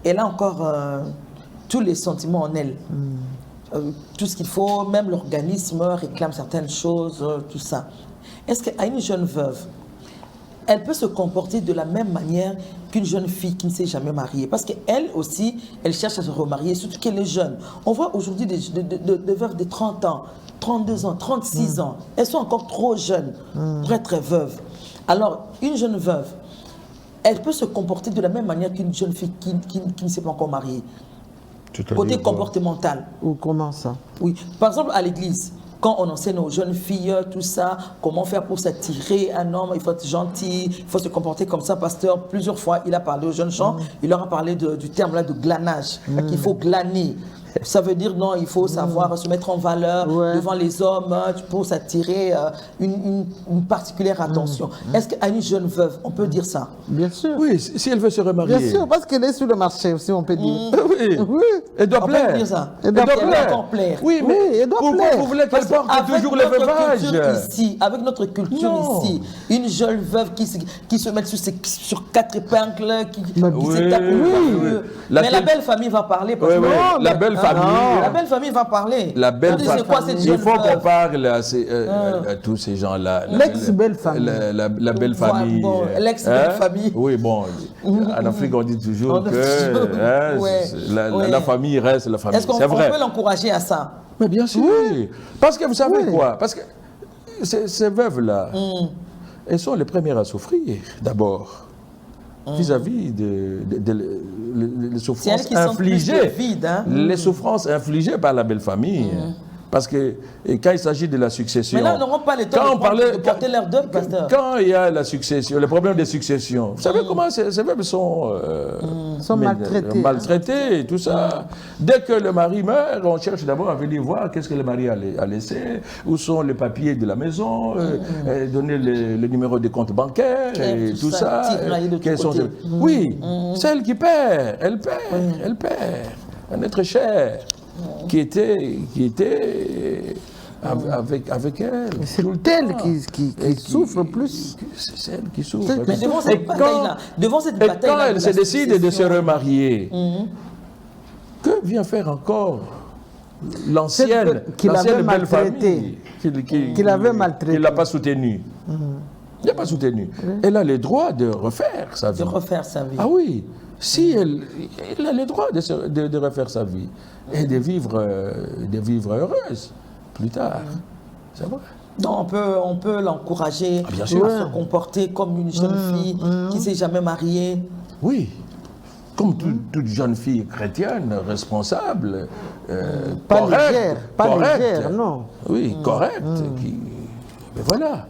elle a encore tous les sentiments en elle. Tout ce qu'il faut, même l'organisme réclame certaines choses, tout ça. Est-ce qu'à une jeune veuve, elle peut se comporter de la même manière qu'une jeune fille qui ne s'est jamais mariée? Parce qu'elle aussi, elle cherche à se remarier, surtout qu'elle est jeune. On voit aujourd'hui des veuves de 30 ans, 32 ans, 36 ans. Elles sont encore trop jeunes pour être veuves. Alors, une jeune veuve, elle peut se comporter de la même manière qu'une jeune fille qui ne s'est pas encore mariée. Côté comportemental. Ou comment ça? Oui. Par exemple, à l'église, quand on enseigne aux jeunes filles, tout ça, comment faire pour s'attirer un homme, il faut être gentil, il faut se comporter comme ça. Pasteur, plusieurs fois, il a parlé aux jeunes gens, il leur a parlé du terme là de glanage, qu'il faut glaner. Ça veut dire, non, il faut savoir se mettre en valeur devant les hommes pour s'attirer une particulière attention. Est-ce qu'à une jeune veuve, on peut dire ça? Bien sûr. Oui, si elle veut se remarier. Bien sûr, parce qu'elle est sur le marché aussi, on peut dire. Oui. Elle doit plaire. On peut dire ça. Elle doit plaire. Oui, mais elle doit pourquoi vous voulez qu'elle porte toujours le veuvage? Avec notre culture ici, une jeune veuve qui se met sur 4 épingles, qui s'étape mais la belle famille va parler. La belle famille. La belle famille va parler. La belle famille. Il faut qu'on parle à tous ces gens-là. L'ex-belle famille. La belle famille. L'ex-belle famille. Oui, bon. En Afrique, on dit toujours que la famille reste la famille. Est-ce qu'on peut l'encourager à ça? Mais bien sûr. Parce que vous savez quoi? Parce que ces veuves-là, elles sont les premières à souffrir, d'abord, vis-à-vis les souffrances infligées. Les souffrances infligées par la belle famille. Parce que quand il s'agit de la succession... Mais là, ils n'auront pas le temps de porter leur deuil, pasteur. Quand il y a la succession, le problème de succession, vous savez comment ces peuples sont maltraités et tout ça. Dès que le mari meurt, on cherche d'abord à venir voir qu'est-ce que le mari a laissé, où sont les papiers de la maison, donner le numéro de compte bancaire et tout ça. Oui, celle qui perd, elle perd. Un être cher. Qui était avec elle. C'est elle qui souffre plus. C'est elle qui souffre. Mais devant cette bataille-là, quand elle se décide de se remarier, que vient faire encore l'ancienne belle famille qui l'avait maltraitée, qui ne l'a pas soutenue? Il n'a pas soutenu. Elle a le droit de refaire sa vie. Ah oui. Si elle a le droit de refaire sa vie et de vivre heureuse plus tard. C'est vrai. Donc on peut l'encourager à se comporter comme une jeune fille qui ne s'est jamais mariée. Oui. Comme toute jeune fille chrétienne, responsable, pas légère, non. Oui, correcte. Mais voilà.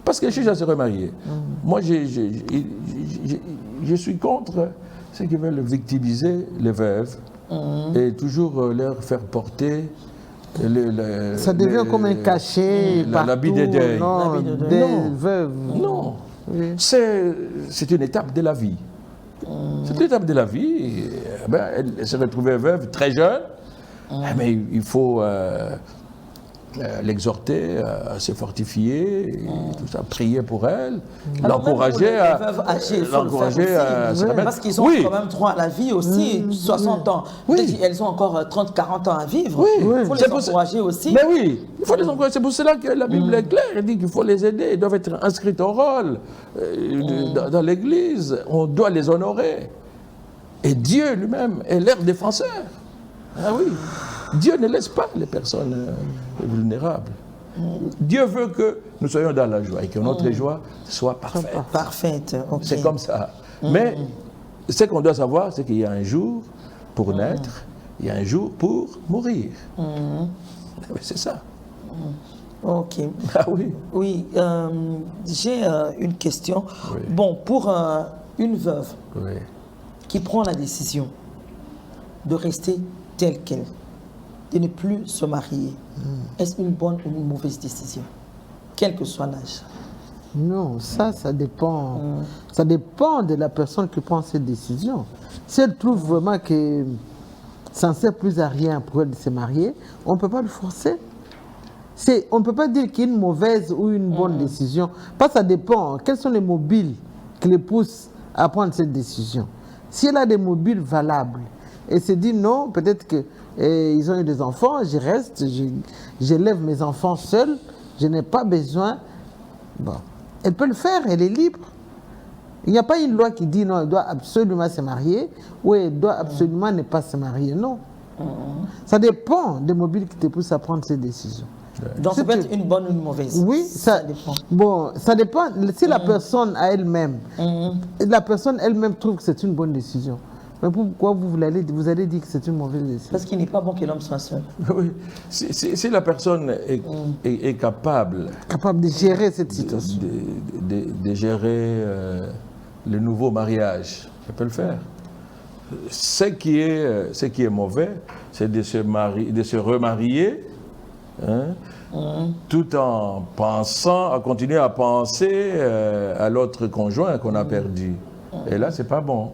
Parce que je suis à se remarier. Moi, je suis contre ceux qui veulent victimiser les veuves et toujours leur faire porter ça devient comme un cachet l'habit de deuil. Des veuves. Non. Oui. C'est une étape de la vie. C'est une étape de la vie. Elle se retrouvait veuve très jeune, mais il faut l'exhorter à se fortifier, et tout ça, prier pour elle, l'encourager à se remettre. Parce qu'ils ont quand même droit à la vie aussi, 60 ans. Elles ont encore 30-40 ans à vivre. Il faut les encourager aussi. Mais oui, il faut les encourager. C'est pour cela que la Bible est claire. Elle dit qu'il faut les aider. Ils doivent être inscrits au rôle dans l'Église. On doit les honorer. Et Dieu lui-même est leur défenseur. Ah oui. Dieu ne laisse pas les personnes vulnérables. Dieu veut que nous soyons dans la joie et que notre joie soit parfaite. Parfaite, ok. C'est comme ça. Mais ce qu'on doit savoir, c'est qu'il y a un jour pour naître, il y a un jour pour mourir. C'est ça. Ok. Ah oui. Oui, j'ai une question. Oui. Bon, pour une veuve qui prend la décision de rester telle qu'elle, de ne plus se marier, est-ce une bonne ou une mauvaise décision, quel que soit l'âge? Non, ça dépend. Ça dépend de la personne qui prend cette décision. Si elle trouve vraiment que ça ne sert plus à rien pour elle de se marier, on ne peut pas le forcer. On ne peut pas dire qu'il y a une mauvaise ou une bonne décision. Parce que ça dépend. Quels sont les mobiles qui les poussent à prendre cette décision? Si elle a des mobiles valables, et se dit non, peut-être qu'ils ont eu des enfants, je reste, j'élève mes enfants seul, je n'ai pas besoin. Bon, elle peut le faire, elle est libre. Il n'y a pas une loi qui dit non, elle doit absolument se marier ou elle doit absolument ne pas se marier, non. Ça dépend des mobiles qui te poussent à prendre ces décisions. Donc ça peut être une bonne ou une mauvaise. Oui, ça dépend. Bon, ça dépend. Si la personne à elle-même, la personne elle-même trouve que c'est une bonne décision. Mais pourquoi vous allez dire que c'est une mauvaise décision? Parce qu'il n'est pas bon que l'homme soit seul. Oui. Si la personne est capable de gérer cette situation, de gérer le nouveau mariage, elle peut le faire. Ce qui est mauvais, c'est de se remarier, tout en pensant, à continuer à penser à l'autre conjoint qu'on a perdu. Et là, c'est pas bon.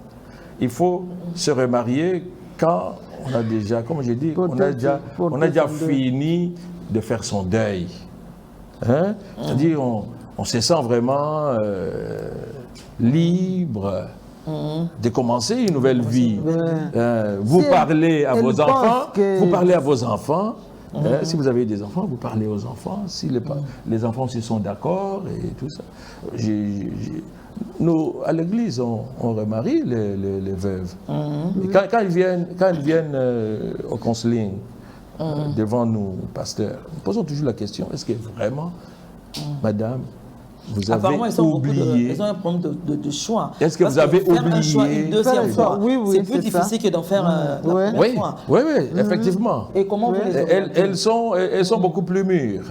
Il faut se remarier quand on a déjà, comme j'ai dit, on a déjà fini de faire son deuil. C'est-à-dire, on se sent vraiment libre de commencer une nouvelle vie. Vous parlez à vos enfants, si vous avez des enfants, vous parlez aux enfants. Si les enfants se sont d'accord et tout ça. Nous, à l'église, on remarie les veuves. Et quand ils viennent au counseling, devant nous, pasteurs, nous posons toujours la question, est-ce que vraiment, madame, vous avez apparemment, oublié. Ils ont un problème de choix. Est-ce que vous avez faire oublié un choix une deuxième fois, oui, c'est plus difficile que d'en faire la première fois. Oui, effectivement. Et comment vous les orientez? Elles sont beaucoup plus mûres.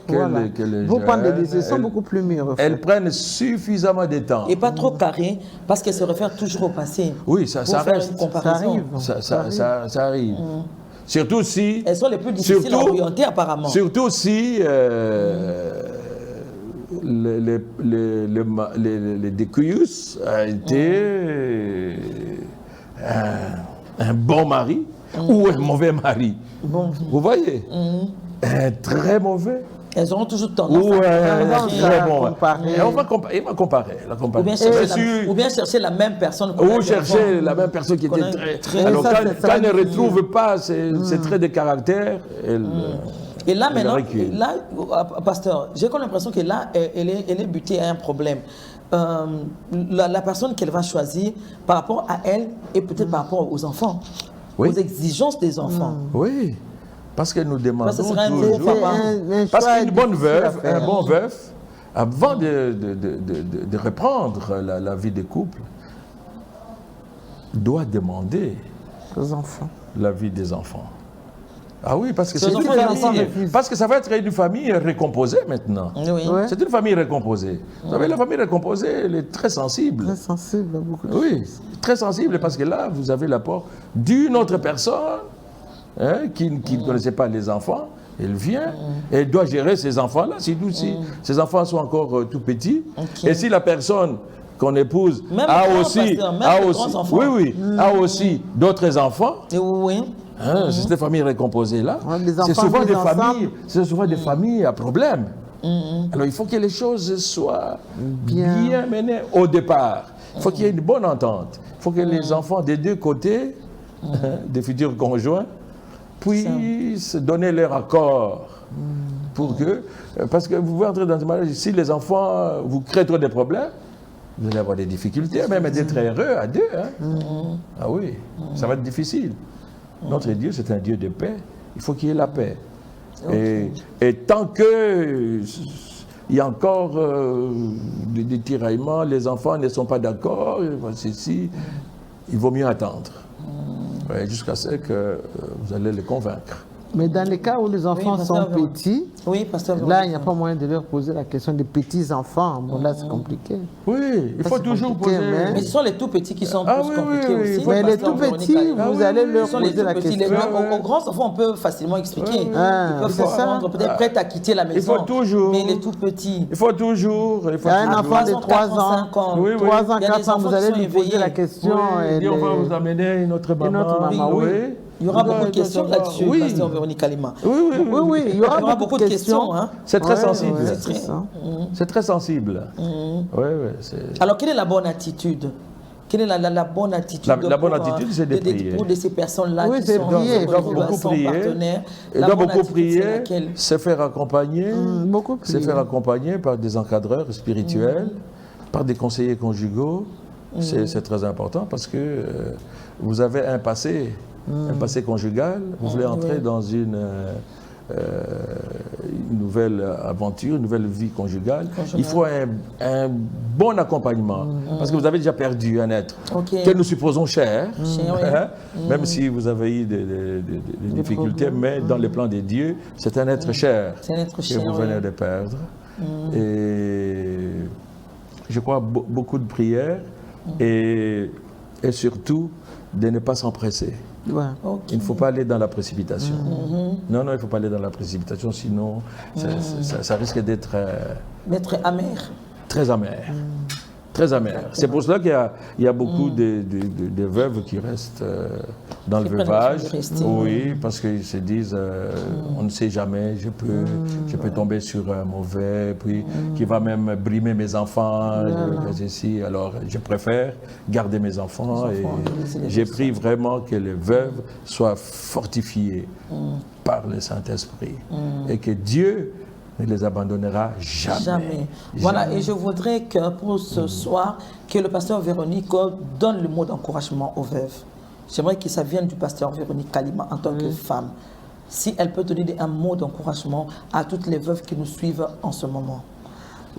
Que les vous prenez des décisions beaucoup plus mûres. Elles prennent suffisamment de temps. Et pas trop carré, parce qu'elles se réfèrent toujours au passé. Oui, ça reste. Une comparaison. Ça arrive. Surtout si... Elles sont les plus difficiles à orienter, apparemment. Surtout si les Décuyus a été un bon mari ou un mauvais mari. Vous voyez? Un très mauvais. Elles auront toujours tendance à comparer. On va comparer. Ou bien chercher la même personne. Ou chercher la même personne qui était très... Alors, quand elle ne retrouve pas ses traits de caractère, elle... Et là, maintenant, pasteur, j'ai comme l'impression que là, elle est butée à un problème. La personne qu'elle va choisir par rapport à elle et peut-être par rapport aux enfants, aux exigences des enfants. Oui, parce que nous demandons toujours... Parce qu'une bonne veuve, un bon veuf, avant de reprendre la vie des couples, doit demander aux enfants la vie des enfants. Ah oui, parce que c'est une famille. Parce que ça va être une famille récomposée maintenant. Oui. C'est une famille récomposée. Vous savez, la famille récomposée, elle est très sensible. Très sensible à beaucoup de choses. Oui, très sensible parce que là, vous avez l'apport d'une autre personne qui ne connaissait pas les enfants. Elle vient et elle doit gérer ces enfants-là. Si ces enfants sont encore tout petits. Et si la personne qu'on épouse a aussi d'autres enfants. Oui. C'est des familles récomposées là. C'est souvent des familles à problème. Alors il faut que les choses soient bien menées au départ. Il faut qu'il y ait une bonne entente. Il faut que les enfants des deux côtés, des futurs conjoints, puissent donner leur accord. Pour que, parce que vous pouvez entrer dans un mariage, si les enfants vous créent trop de problèmes, vous allez avoir des difficultés, même d'être heureux à deux. Ah oui, ça va être difficile. Notre Dieu, c'est un Dieu de paix. Il faut qu'il y ait la paix. Et tant qu'il y a encore des tiraillements, les enfants ne sont pas d'accord, il vaut mieux attendre. Jusqu'à ce que vous allez les convaincre. Mais dans les cas où les enfants sont petits, là, il n'y a pas moyen de leur poser la question des petits-enfants. Bon, là, c'est compliqué. Oui, il faut toujours poser... Mais ce sont les tout-petits qui sont plus compliqués aussi. Mais les tout-petits, vous allez leur poser la question. Aux grands enfants, on peut facilement expliquer. Ils peuvent rendre peut-être prêts à quitter la maison. Il faut toujours... Mais les tout-petits... Il faut toujours... Il y a un enfant de 3 ans, 3 ans, 4 ans, vous allez lui poser la question. Et on va vous amener une autre maman. Oui. Il y aura beaucoup de questions là-dessus, pasteur Véronique Kalima. Oui, il y aura beaucoup de questions. C'est très sensible. C'est très sensible. Alors, quelle est la bonne attitude? Quelle est la bonne attitude? La bonne attitude, c'est de prier. Pour ces personnes-là qui sont ils doivent beaucoup prier. Ils doivent beaucoup prier, se faire accompagner, faire accompagner par des encadreurs spirituels, par des conseillers conjugaux. C'est très important parce que vous avez un passé conjugal, vous voulez entrer dans une nouvelle aventure, une nouvelle vie conjugale. Il faut un bon accompagnement, parce que vous avez déjà perdu un être que nous supposons cher, même si vous avez eu des difficultés, mais dans les plans de Dieu, c'est un être cher que vous venez de perdre. Et je crois beaucoup de prières et surtout de ne pas s'empresser. Il ne faut pas aller dans la précipitation. Non, il ne faut pas aller dans la précipitation, sinon ça risque d'être amer. Très amer. Très amer. C'est pour cela qu'il y a beaucoup de veuves qui restent dans le veuvage. Oui, parce qu'ils se disent, on ne sait jamais, je peux tomber sur un mauvais, puis qui va même brimer mes enfants. Alors, je préfère garder mes enfants. Et j'ai pris vraiment que les veuves soient fortifiées par le Saint-Esprit. Et que Dieu ne les abandonnera jamais. Voilà, et je voudrais que pour ce soir, que le pasteur Véronique donne le mot d'encouragement aux veuves. J'aimerais que ça vienne du pasteur Véronique Kalima en tant que femme. Si elle peut donner un mot d'encouragement à toutes les veuves qui nous suivent en ce moment.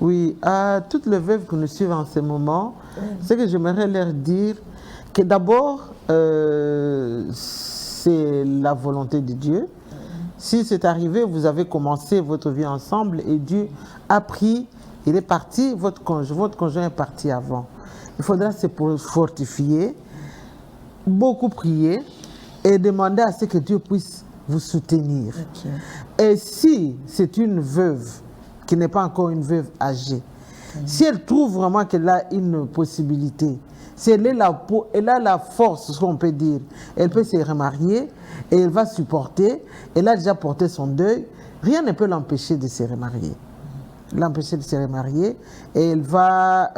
Oui, à toutes les veuves que nous suivent en ce moment, c'est que j'aimerais leur dire que d'abord, c'est la volonté de Dieu. Si c'est arrivé, vous avez commencé votre vie ensemble et Dieu a pris, il est parti, votre conjoint est parti avant. Il faudra se fortifier, beaucoup prier et demander à ce que Dieu puisse vous soutenir. Et si c'est une veuve qui n'est pas encore une veuve âgée, si elle trouve vraiment qu'elle a une possibilité, si elle a la force, ce qu'on peut dire, elle peut se remarier et elle va supporter, elle a déjà porté son deuil, rien ne peut l'empêcher de se remarier. L'empêcher de se remarier et elle va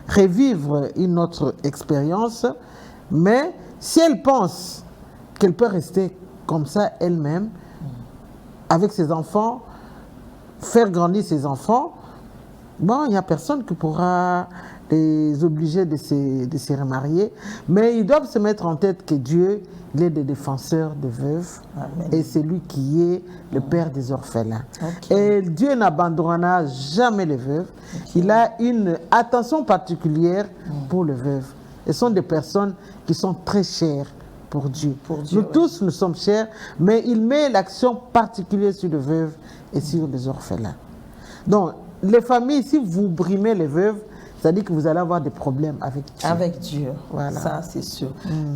revivre une autre expérience, mais si elle pense qu'elle peut rester comme ça elle-même, avec ses enfants, faire grandir ses enfants, bon, il n'y a personne qui pourra les obliger de se remarier, mais ils doivent se mettre en tête que Dieu, il est le défenseur des veuves. Amen. Et c'est lui qui est le père des orphelins. Et Dieu n'abandonnera jamais les veuves. Il a une attention particulière pour les veuves. Ce sont des personnes qui sont très chères pour Dieu. Nous tous, nous sommes chers, mais il met l'action particulière sur les veuves et sur les orphelins. Donc, les familles, si vous brimez les veuves, c'est-à-dire que vous allez avoir des problèmes avec Dieu. Avec Dieu, voilà. Ça c'est sûr.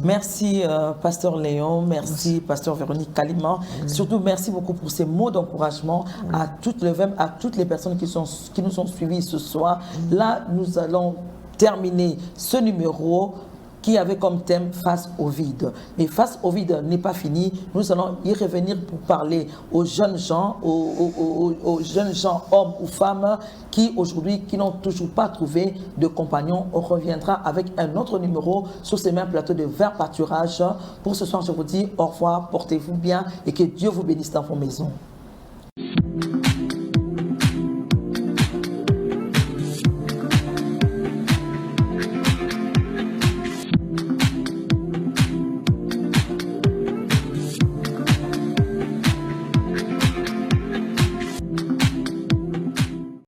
Merci Pasteur Léon, merci Pasteur Véronique Kalima. Surtout merci beaucoup pour ces mots d'encouragement à toutes les veuves, à toutes les personnes qui nous ont suivis ce soir. Là, nous allons terminer ce numéro qui avait comme thème « Face au vide ». Mais « Face au vide » n'est pas fini. Nous allons y revenir pour parler aux jeunes gens, aux jeunes gens, hommes ou femmes, qui aujourd'hui, qui n'ont toujours pas trouvé de compagnon. On reviendra avec un autre numéro sur ces mêmes plateaux de Vert Pâturage. Pour ce soir, je vous dis au revoir, portez-vous bien et que Dieu vous bénisse dans vos maisons.